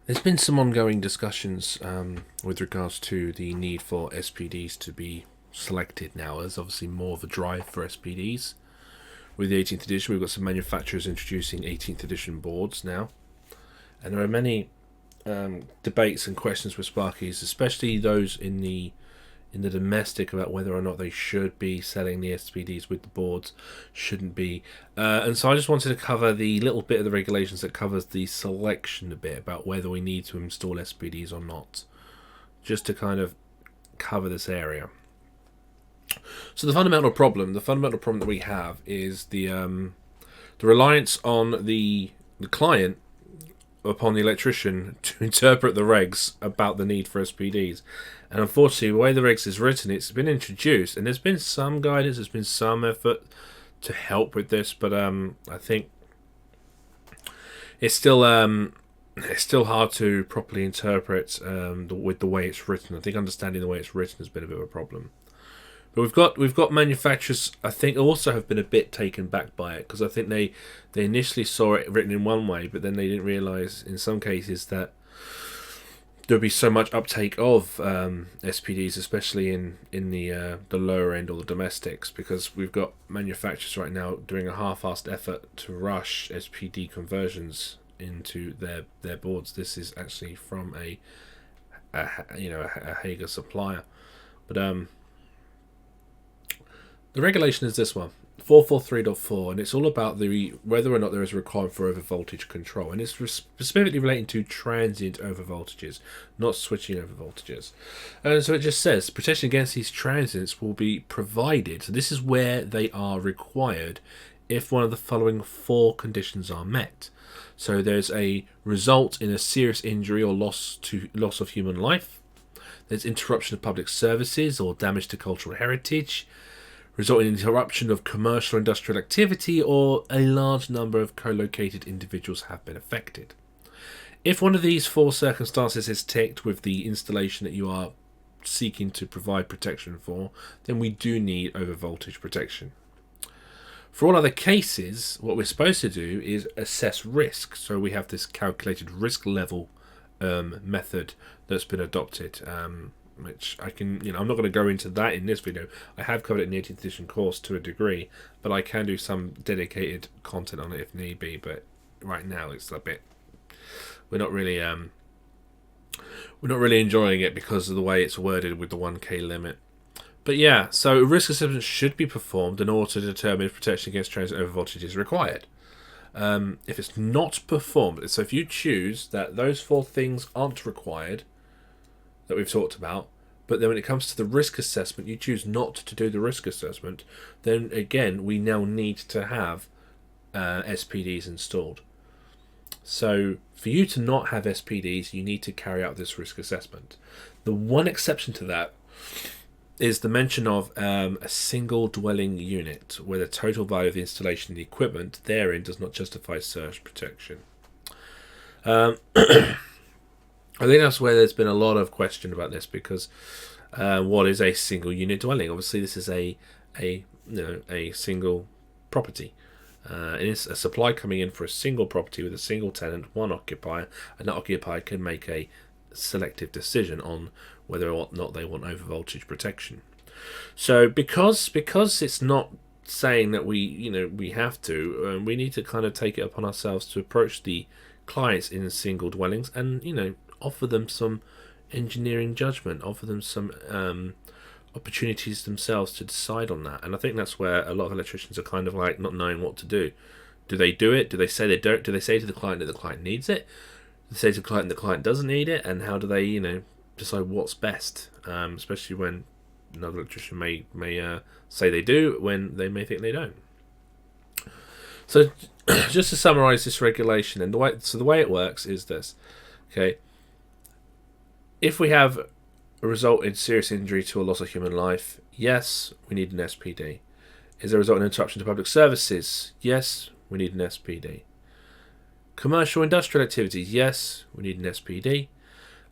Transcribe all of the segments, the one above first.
There's been some ongoing discussions with regards to the need for SPDs to be selected now. There's obviously more of a drive for SPDs. With the 18th edition, we've got some manufacturers introducing 18th edition boards now. And there are many debates and questions with Sparkies, especially those in the domestic, about whether or not they should be selling the SPDs with the boards, shouldn't be. And so I just wanted to cover the little bit of the regulations that covers the selection a bit, about whether we need to install SPDs or not, just to kind of cover this area. So the fundamental problem that we have is the reliance on the client upon the electrician to interpret the regs about the need for SPDs. And unfortunately, the way the regs is written, it's been introduced, and there's been some guidance, there's been some effort to help with this, but I think it's still hard to properly interpret with the way it's written. I think understanding the way it's written has been a bit of a problem. But we've got manufacturers, I think, also have been a bit taken back by it, because I think they initially saw it written in one way, but then they didn't realise in some cases that there'll be so much uptake of SPDs, especially in the lower end or the domestics, because we've got manufacturers right now doing a half-assed effort to rush SPD conversions into their boards. This is actually from a Hager supplier, but the regulation is this one, 443.4, and it's all about whether or not there is a requirement for overvoltage control, and it's specifically relating to transient overvoltages, not switching overvoltages. And so it just says protection against these transients will be provided. So this is where they are required if one of the following four conditions are met. So there's a result in a serious injury or loss of human life. There's interruption of public services or damage to cultural heritage, resulting in interruption of commercial or industrial activity, or a large number of co-located individuals have been affected. If one of these four circumstances is ticked with the installation that you are seeking to provide protection for, then we do need overvoltage protection. For all other cases, what we're supposed to do is assess risk. So we have this calculated risk level method that's been adopted, which I can, I'm not going to go into that in this video. I have covered it in the 18th edition course to a degree, but I can do some dedicated content on it if need be. But right now it's a bit, we're not really enjoying it because of the way it's worded with the 1K limit. But yeah, so risk assessment should be performed in order to determine if protection against transient overvoltage is required. If it's not performed, so if you choose that those four things aren't required, that we've talked about, but then when it comes to the risk assessment, you choose not to do the risk assessment, then again, we now need to have SPDs installed. So for you to not have SPDs, you need to carry out this risk assessment. The one exception to that is the mention of a single dwelling unit where the total value of the installation of the equipment therein does not justify surge protection. I think that's where there's been a lot of question about this, because what is a single unit dwelling? Obviously, this is a single property. And it's a supply coming in for a single property with a single tenant, one occupier, and that occupier can make a selective decision on whether or not they want overvoltage protection. So because it's not saying that we have to, we need to kind of take it upon ourselves to approach the clients in single dwellings and offer them some engineering judgment, offer them some opportunities themselves to decide on that. And I think that's where a lot of electricians are kind of like not knowing what to do. Do they do it? Do they say they don't? Do they say to the client that the client needs it? Do they say to the client that the client doesn't need it? And how do they decide what's best? Especially when another electrician may say they do when they may think they don't. So just to summarize this regulation, and the way it works is this. Okay, if we have a result in serious injury to a loss of human life, yes, we need an SPD. Is there a result in interruption to public services? Yes, we need an SPD. Commercial industrial activities, yes, we need an SPD.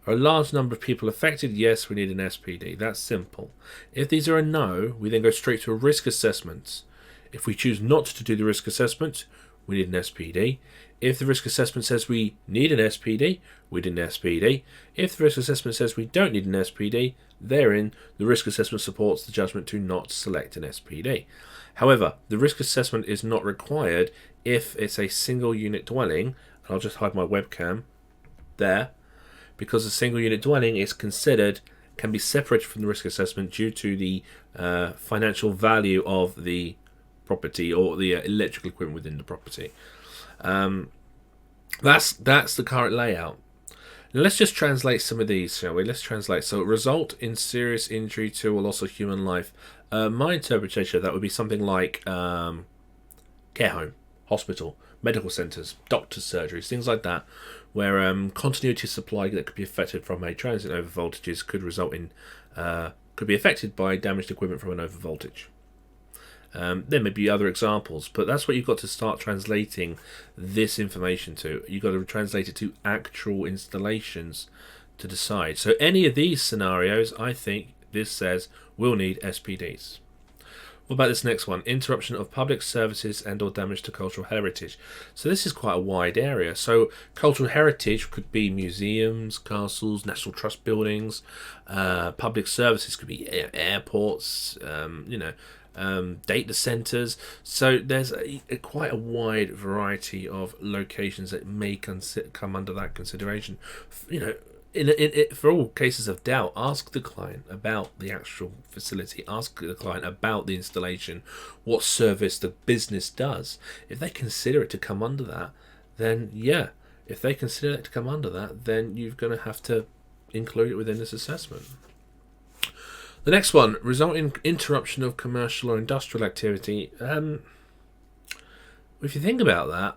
Are a large number of people affected? Yes, we need an SPD. That's simple. If these are a no, we then go straight to a risk assessment. If we choose not to do the risk assessment, we need an SPD. If the risk assessment says we need an SPD, we need an SPD. If the risk assessment says we don't need an SPD, therein the risk assessment supports the judgment to not select an SPD. However, the risk assessment is not required if it's a single unit dwelling, and I'll just hide my webcam there, because a single unit dwelling is considered, can be separated from the risk assessment due to the financial value of the property or the electrical equipment within the property. That's the current layout. Now let's just translate some of these, shall we? Let's translate. So, result in serious injury to or loss of human life. My interpretation of that would be something like care home, hospital, medical centres, doctors' surgeries, things like that, where continuity of supply that could be affected from a transient over voltages could result in could be affected by damaged equipment from an over voltage. There may be other examples, but that's what you've got to start translating this information to. You've got to translate it to actual installations to decide. So any of these scenarios, I think this says we'll need SPDs. What about this next one? Interruption of public services and or damage to cultural heritage. So this is quite a wide area. So cultural heritage could be museums, castles, National Trust buildings. Public services could be airports, data centers. So there's quite a wide variety of locations that may come under that consideration. For all cases of doubt, ask the client about the actual facility. Ask the client about the installation, what service the business does. If they consider it to come under that, then yeah. If they consider it to come under that, then you're going to have to include it within this assessment. The next one, result in interruption of commercial or industrial activity. If you think about that,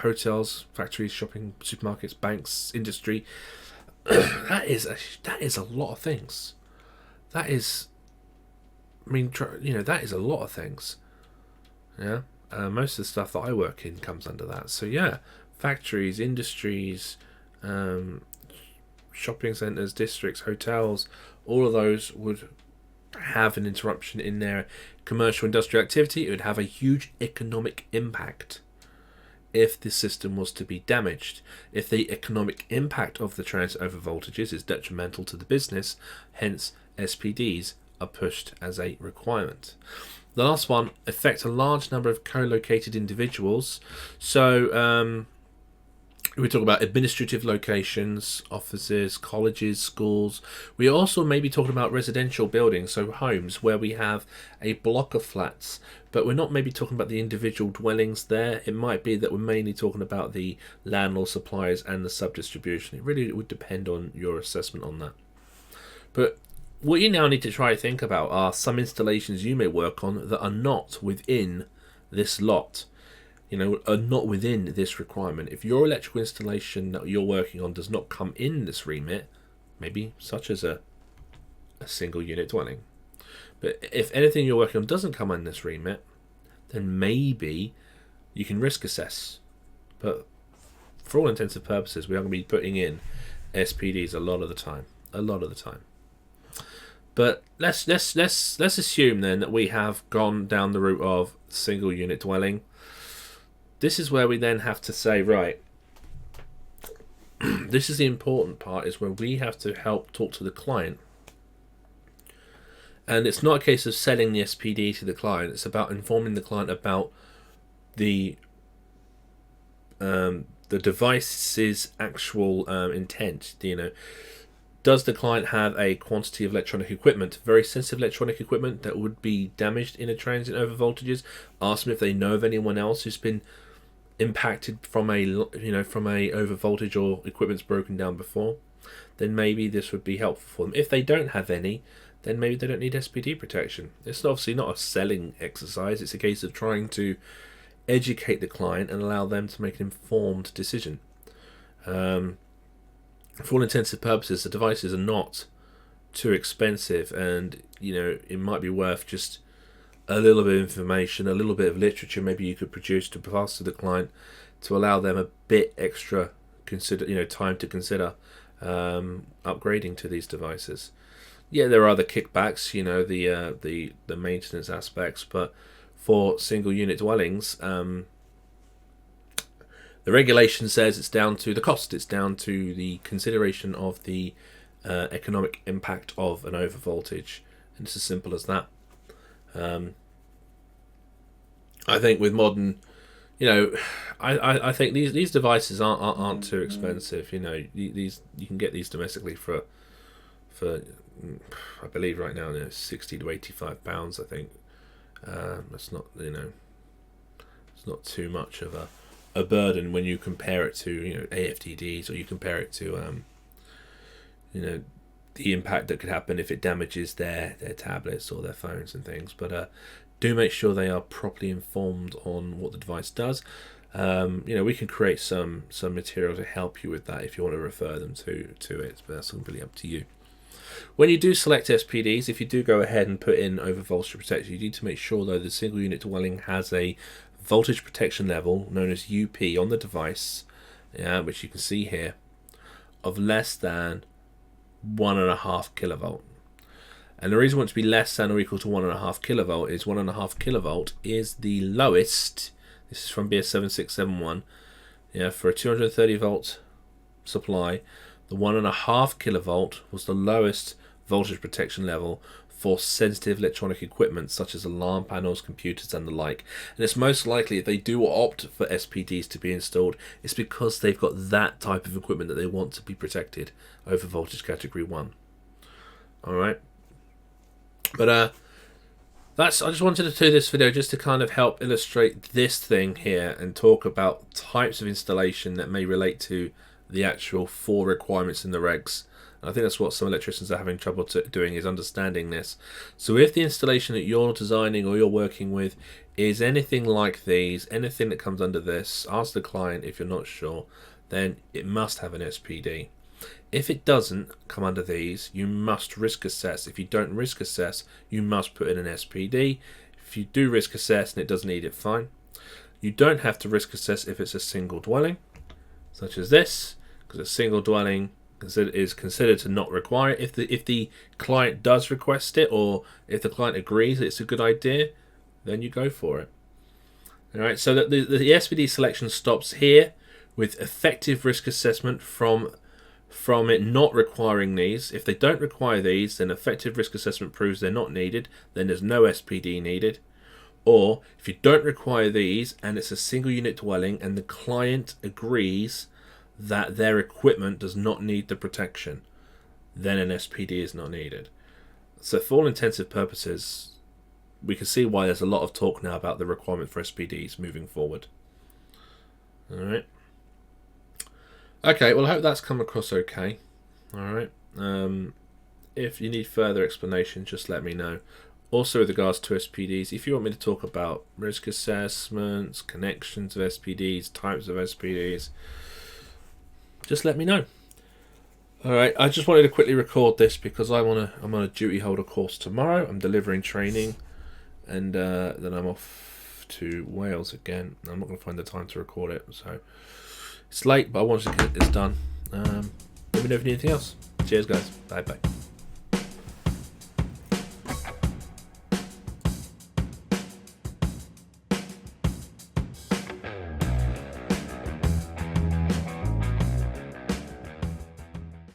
hotels, factories, shopping, supermarkets, banks, industry, that is a lot of things. That is a lot of things. Yeah, most of the stuff that I work in comes under that. So yeah, factories, industries, shopping centres, districts, hotels, all of those would have an interruption in their commercial industrial activity. It would have a huge economic impact if the system was to be damaged. If the economic impact of the transit over voltages is detrimental to the business, hence SPDs are pushed as a requirement. The last one, affect a large number of co-located individuals. So we talk about administrative locations, offices, colleges, schools. We also may be talking about residential buildings, so homes where we have a block of flats, but we're not maybe talking about the individual dwellings there. It might be that we're mainly talking about the landlord suppliers and the sub-distribution. It really would depend on your assessment on that. But what you now need to try to think about are some installations you may work on that are not within this lot. Are not within this requirement. If your electrical installation that you're working on does not come in this remit, maybe such as a single unit dwelling, but if anything you're working on doesn't come in this remit, then maybe you can risk assess. But for all intents and purposes, we are going to be putting in SPDs a lot of the time. But let's assume then that we have gone down the route of single unit dwelling. This is where we then have to say, right, this is the important part, is where we have to help talk to the client. And it's not a case of selling the SPD to the client. It's about informing the client about the device's actual intent. Does the client have a quantity of electronic equipment, very sensitive electronic equipment, that would be damaged in a transient over voltages? Ask them if they know of anyone else who's been impacted from a over voltage or equipment's broken down before. Then maybe this would be helpful for them. If they don't have any, then maybe they don't need SPD protection. It's obviously not a selling exercise. It's a case of trying to educate the client and allow them to make an informed decision. For all intents and purposes, the devices are not too expensive, and it might be worth just a little bit of information, a little bit of literature maybe you could produce to pass to the client to allow them a bit extra time to consider upgrading to these devices. Yeah, there are other kickbacks, you know, the maintenance aspects, but for single unit dwellings, the regulation says it's down to the cost. It's down to the consideration of the economic impact of an overvoltage, and it's as simple as that. I think with modern, you know, I think these devices aren't too expensive. You know, these you can get these domestically for I believe right now, you know, £60 to £85. I think that's not, you know, it's not too much of a burden when you compare it to, you know, AFDDs, or you compare it to you know, the impact that could happen if it damages their tablets or their phones and things. But do make sure they are properly informed on what the device does. You know, we can create some material to help you with that if you want to refer them to it, but that's completely up to you. When you do select SPDs, if you do go ahead and put in over voltage protection, you need to make sure though the single unit dwelling has a voltage protection level known as UP on the device, which you can see here, of less than 1.5 kilovolt. And the reason we want it to be less than or equal to 1.5 kilovolt is 1.5 kilovolt is the lowest. This is from BS 7671. For a 230 volt supply, the 1.5 kilovolt was the lowest voltage protection level for sensitive electronic equipment such as alarm panels, computers and the like. And it's most likely if they do opt for SPDs to be installed, it's because they've got that type of equipment that they want to be protected over voltage category 1. Alright. But I just wanted to do this video just to kind of help illustrate this thing here and talk about types of installation that may relate to the actual 4 requirements in the regs. And I think that's what some electricians are having trouble doing, is understanding this. So if the installation that you're designing or you're working with is anything like these, anything that comes under this, ask the client if you're not sure, then it must have an SPD. If it doesn't come under these, you must risk assess. If you don't risk assess, you must put in an SPD. If you do risk assess and it doesn't need it, fine. You don't have to risk assess if it's a single dwelling, such as this, because a single dwelling is considered to not require it. If the client does request it, or if the client agrees it's a good idea, then you go for it. All right, so that the SPD selection stops here with effective risk assessment from it not requiring these. If they don't require these, then effective risk assessment proves they're not needed, then there's no SPD needed. Or if you don't require these and it's a single unit dwelling and the client agrees that their equipment does not need the protection, then an SPD is not needed. So for all intensive purposes, we can see why there's a lot of talk now about the requirement for SPDs moving forward. Alright. Okay, well I hope that's come across okay. Alright. If you need further explanation, just let me know. Also with regards to SPDs, if you want me to talk about risk assessments, connections of SPDs, types of SPDs, just let me know. Alright, I just wanted to quickly record this because I'm on a duty holder course tomorrow. I'm delivering training, and then I'm off to Wales again. I'm not going to find the time to record it, so it's late, but I wanted to get this done. Let me know if you need anything else. Cheers guys, bye bye.